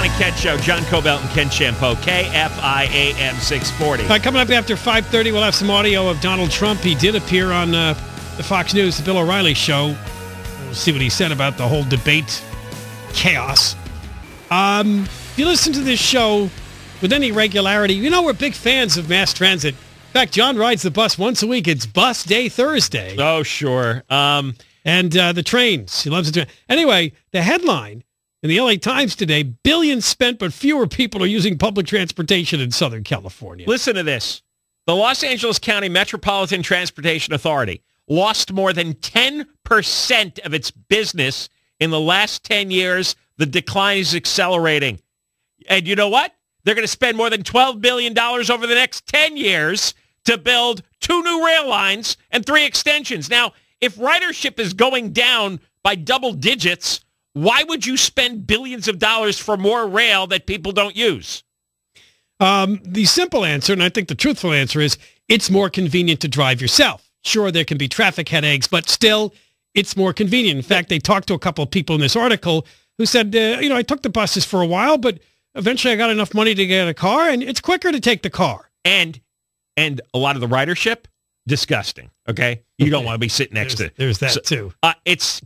Mike Kent Show. John Cobelt and Ken Champeau. KFI-AM 640. All right, coming up after 5:30, we'll have some audio of Donald Trump. He did appear on the Fox News, the Bill O'Reilly Show. We'll see what he said about the whole debate chaos. If you listen to this show with any regularity, you know we're big fans of mass transit. In fact, John rides the bus once a week. It's Bus Day Thursday. Oh, sure. And the trains. He loves the train. Anyway, the headline in the LA Times today, billions spent, but fewer people are using public transportation in Southern California. Listen to this. The Los Angeles County Metropolitan Transportation Authority lost more than 10% of its business in the last 10 years. The decline is accelerating. And you know what? They're going to spend more than $12 billion over the next 10 years to build 2 new rail lines and 3 extensions. Now, if ridership is going down by double digits, why would you spend billions of dollars for more rail that people don't use? The simple answer, and I think the truthful answer, is it's more convenient to drive yourself. Sure, there can be traffic headaches, but still, it's more convenient. In fact, they talked to a couple of people in this article who said, I took the buses for a while, but eventually I got enough money to get a car, and it's quicker to take the car. And a lot of the ridership, disgusting, okay? You don't want to be sitting next to it. There's that, too.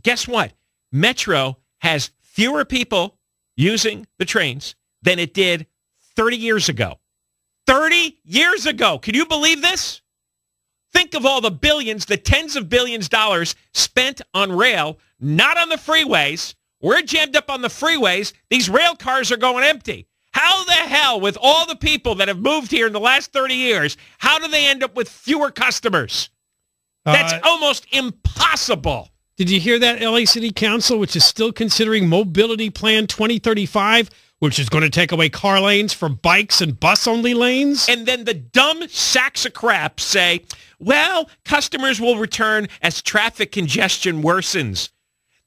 Guess what? Metro has fewer people using the trains than it did 30 years ago. 30 years ago. Can you believe this? Think of all the billions, the tens of billions of dollars spent on rail, not on the freeways. We're jammed up on the freeways. These rail cars are going empty. How the hell, with all the people that have moved here in the last 30 years, how do they end up with fewer customers? That's almost impossible. Did you hear that LA City Council, which is still considering Mobility Plan 2035, which is going to take away car lanes for bikes and bus-only lanes? And then the dumb sacks of crap say, well, customers will return as traffic congestion worsens.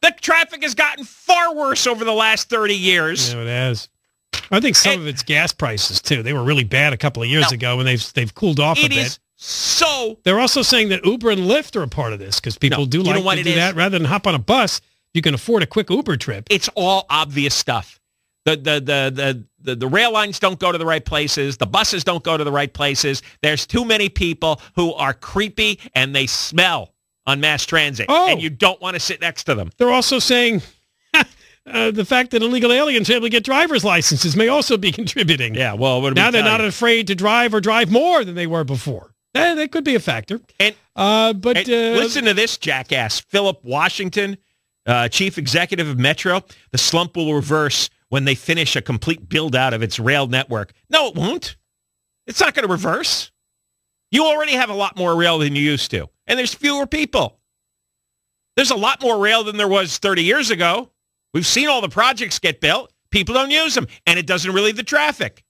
The traffic has gotten far worse over the last 30 years. Yeah, it has. I think some of it's gas prices, too. They were really bad a couple of years ago, and they've cooled off a bit. So they're also saying that Uber and Lyft are a part of this because people do like to do that. Rather than hop on a bus, you can afford a quick Uber trip. It's all obvious stuff. The rail lines don't go to the right places. The buses don't go to the right places. There's too many people who are creepy and they smell on mass transit, and you don't want to sit next to them. They're also saying the fact that illegal aliens are able to get driver's licenses may also be contributing. Yeah, well, now they're not afraid to drive or drive more than they were before. That could be a factor. But listen to this, jackass. Philip Washington, chief executive of Metro. The slump will reverse when they finish a complete build-out of its rail network. No, it won't. It's not going to reverse. You already have a lot more rail than you used to, and there's fewer people. There's a lot more rail than there was 30 years ago. We've seen all the projects get built. People don't use them, and it doesn't relieve the traffic.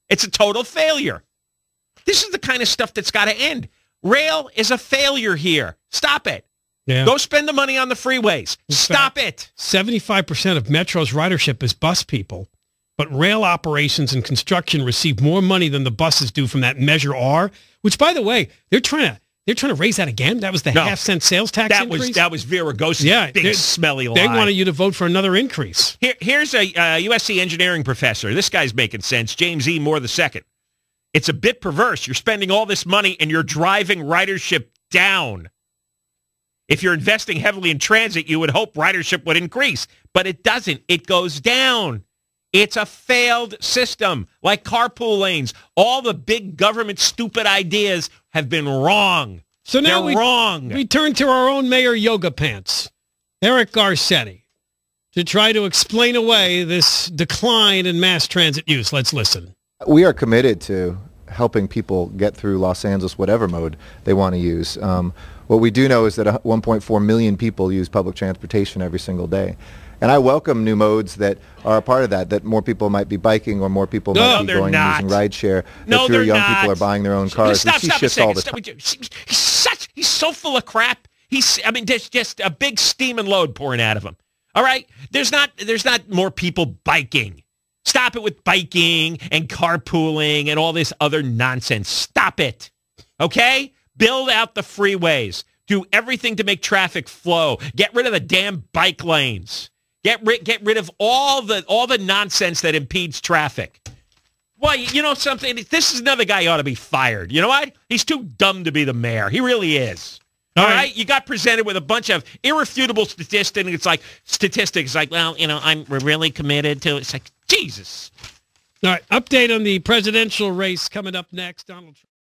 It's a total failure. This is the kind of stuff that's got to end. Rail is a failure here. Stop it. Yeah. Go spend the money on the freeways. Stop it. 75% of Metro's ridership is bus people, but rail operations and construction receive more money than the buses do from that Measure R, which, by the way, they're trying to raise that again. That was the half-cent sales tax increase. That was Viragosa's big smelly lie. They wanted you to vote for another increase. Here's a USC engineering professor. This guy's making sense. James E. Moore II. It's a bit perverse. You're spending all this money and you're driving ridership down. If you're investing heavily in transit, you would hope ridership would increase, but it doesn't. It goes down. It's a failed system, like carpool lanes. All the big government stupid ideas have been wrong. So now wrong. We turn to our own Mayor Yoga Pants, Eric Garcetti, to try to explain away this decline in mass transit use. Let's listen. We are committed to helping people get through Los Angeles, whatever mode they want to use. What we do know is that 1.4 million people use public transportation every single day. And I welcome new modes that are a part of that more people might be biking or more people might be going and using rideshare. No, fewer young people are buying their own cars. Stop a second. He's so full of crap. There's just a big steam and load pouring out of him. All right? There's not more people biking. Stop it with biking and carpooling and all this other nonsense. Stop it. Okay? Build out the freeways. Do everything to make traffic flow. Get rid of the damn bike lanes. Get rid of all the nonsense that impedes traffic. Well, you know something? This is another guy who ought to be fired. You know what? He's too dumb to be the mayor. He really is. All right? You got presented with a bunch of irrefutable statistics. It's like, well, you know, we're really committed to it. It's like, Jesus. All right. Update on the presidential race coming up next. Donald Trump.